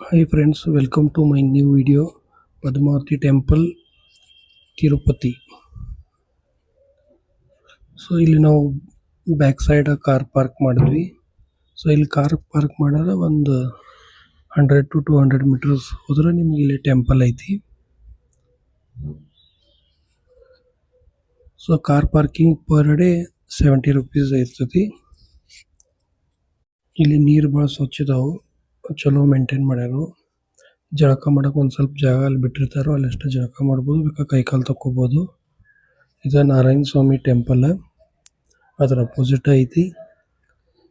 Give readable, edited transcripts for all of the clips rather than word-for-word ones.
Hi friends, welcome to my new video Padmavati Temple Tirupati. So ಇಲ್ಲಿ ನಾವು back side car park ಮಾಡಿದ್ವಿ. So ಇಲ್ಲಿ car park ಮಾಡಿದ್ರೆ ಒಂದು 100 to 200 ಮೀಟರ್ಸ್ ಹೋದ್ರೆ ನಿಮ್ಗೆ ಇಲ್ಲಿ ಟೆಂಪಲ್ ಐತಿ. So car parking per day 70 rupees ಇರ್ತೈತಿ. ಇಲ್ಲಿ ನೀರು ಭಾಳ ಸ್ವಚ್ಛ ಇದಾವು, ಚಲೋ ಮೇಂಟೈನ್ ಮಾಡ್ಯಾರು. ಜಳಕ ಮಾಡಕ್ಕೆ ಒಂದು ಸ್ವಲ್ಪ ಜಾಗ ಅಲ್ಲಿ ಬಿಟ್ಟಿರ್ತಾರೋ ಅಲ್ಲಷ್ಟು ಜಳಕ ಮಾಡ್ಬೋದು, ಬೇಕಾ ಕೈಕಾಲು ತಕ್ಕೋಬೋದು. ಇದು ನಾರಾಯಣ ಸ್ವಾಮಿ ಟೆಂಪಲ್, ಅದರ ಅಪೋಸಿಟ್ ಐತಿ.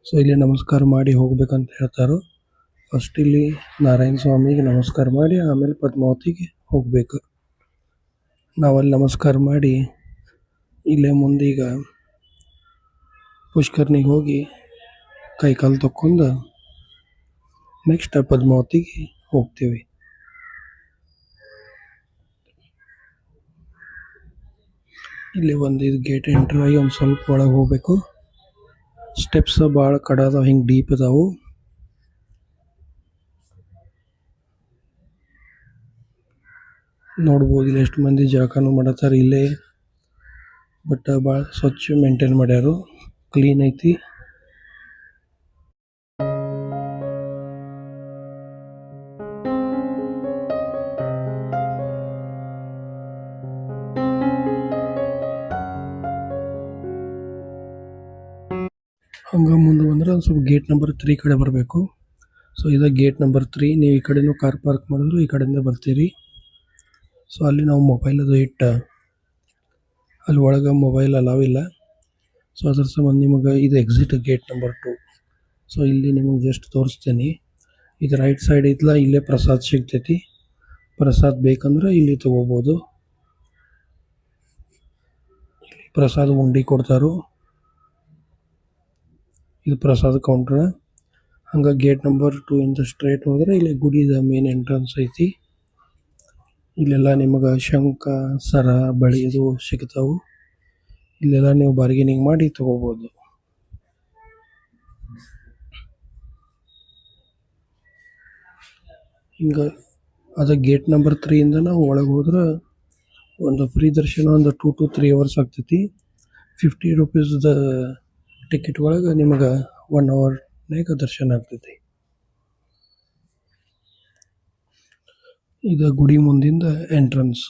ಸೊ ಇಲ್ಲಿ ನಮಸ್ಕಾರ ಮಾಡಿ ಹೋಗ್ಬೇಕಂತ ಹೇಳ್ತಾರೆ. ಫಸ್ಟ್ ಇಲ್ಲಿ ನಾರಾಯಣ ಸ್ವಾಮಿಗೆ ನಮಸ್ಕಾರ ಮಾಡಿ ಆಮೇಲೆ ಪದ್ಮಾವತಿಗೆ ಹೋಗ್ಬೇಕು. ನಾವಲ್ಲಿ ನಮಸ್ಕಾರ ಮಾಡಿ ಇಲ್ಲೇ ಮುಂದೀಗ ಪುಷ್ಕರ್ನಿಗೆ ಹೋಗಿ ಕೈಕಾಲು ತಕ್ಕೊಂಡು ನೆಕ್ಸ್ಟ್ ಪದ್ಮಾವತಿಗೆ ಹೋಗ್ತೀವಿ. ಇಲ್ಲಿ ಒಂದು ಇದು ಗೇಟ್ ಎಂಟ್ರ್ ಆಗಿ ಒಂದು ಸ್ವಲ್ಪ ಒಳಗೆ ಹೋಗ್ಬೇಕು. ಸ್ಟೆಪ್ಸ್ ಭಾಳ ಕಡ ಅದಾವ, ಹಿಂಗೆ ಡೀಪ್ ಅದಾವು. ನೋಡ್ಬೋದು ಇಲ್ಲಿ ಎಷ್ಟು ಮಂದಿ ಜಳಕನೂ ಮಾಡತ್ತಾರೆ ಇಲ್ಲೇ. ಬಟ್ ಭಾಳ ಸ್ವಚ್ಛ ಮೇಂಟೈನ್ ಮಾಡ್ಯಾರು, ಕ್ಲೀನ್ ಐತಿ. ಹಂಗೆ ಮುಂದೆ ಬಂದರೆ ಒಂದು ಸ್ವಲ್ಪ ಗೇಟ್ ನಂಬರ್ 3 ಕಡೆ ಬರಬೇಕು. ಸೊ ಇದು ಗೇಟ್ ನಂಬರ್ 3. ನೀವು ಈ ಕಡೆನೂ ಕಾರ್ ಪಾರ್ಕ್ ಮಾಡಿದ್ರು ಈ ಕಡೆಯಿಂದ ಬರ್ತೀರಿ. ಸೊ ಅಲ್ಲಿ ನಾವು ಮೊಬೈಲ್ ಅದು ಇಟ್ಟು ಅಲ್ಲಿ ಒಳಗೆ ಮೊಬೈಲ್ ಅಲಾವ್ ಇಲ್ಲ. ಸೊ ಅದ್ರ ಸಂಬಂಧ ನಿಮಗೆ ಇದು ಎಕ್ಸಿಟ್ ಗೇಟ್ ನಂಬರ್ 2. ಸೊ ಇಲ್ಲಿ ನಿಮಗೆ ಜಸ್ಟ್ ತೋರಿಸ್ತೀನಿ. ಇದು ರೈಟ್ ಸೈಡ್ ಐತ್ಲ, ಇಲ್ಲೇ ಪ್ರಸಾದ ಸಿಗ್ತೈತಿ. ಪ್ರಸಾದ ಬೇಕಂದ್ರೆ ಇಲ್ಲಿ ತೊಗೋಬೋದು. ಇಲ್ಲಿ ಪ್ರಸಾದ ಉಂಡಿ ಕೊಡ್ತಾರೋ. ಇದು ಪ್ರಸಾದ ಕೌಂಟ್ರ. ಹಂಗೆ ಗೇಟ್ ನಂಬರ್ 2 ಇಂದ ಸ್ಟ್ರೇಟ್ ಹೋದರೆ ಇಲ್ಲಿ ಗುಡಿದ ಮೇನ್ ಎಂಟ್ರೆನ್ಸ್ ಐತಿ. ಇಲ್ಲೆಲ್ಲ ನಿಮಗೆ ಶಂಖ, ಸರ, ಬಳಿ ಅದು ಸಿಗ್ತಾವು. ಇಲ್ಲೆಲ್ಲ ನೀವು ಬಾರ್ಗೇನಿಂಗ್ ಮಾಡಿ ತಗೋಬೋದು. ಹಿಂಗೆ ಅದು ಗೇಟ್ ನಂಬರ್ 3 ಇಂದ ನಾವು ಒಳಗೆ ಹೋದ್ರೆ ಒಂದು ಫ್ರೀ ದರ್ಶನ ಒಂದು 2 to 3 hours ಆಗ್ತೈತಿ. 50 rupeesದ ಟಿಕೆಟ್ ಒಳಗೆ ನಿಮಗೆ 1 hourನಾಗ ದರ್ಶನ ಆಗ್ತೈತಿ. ಇದು ಗುಡಿ ಮುಂದಿಂದ ಎಂಟ್ರೆನ್ಸ್.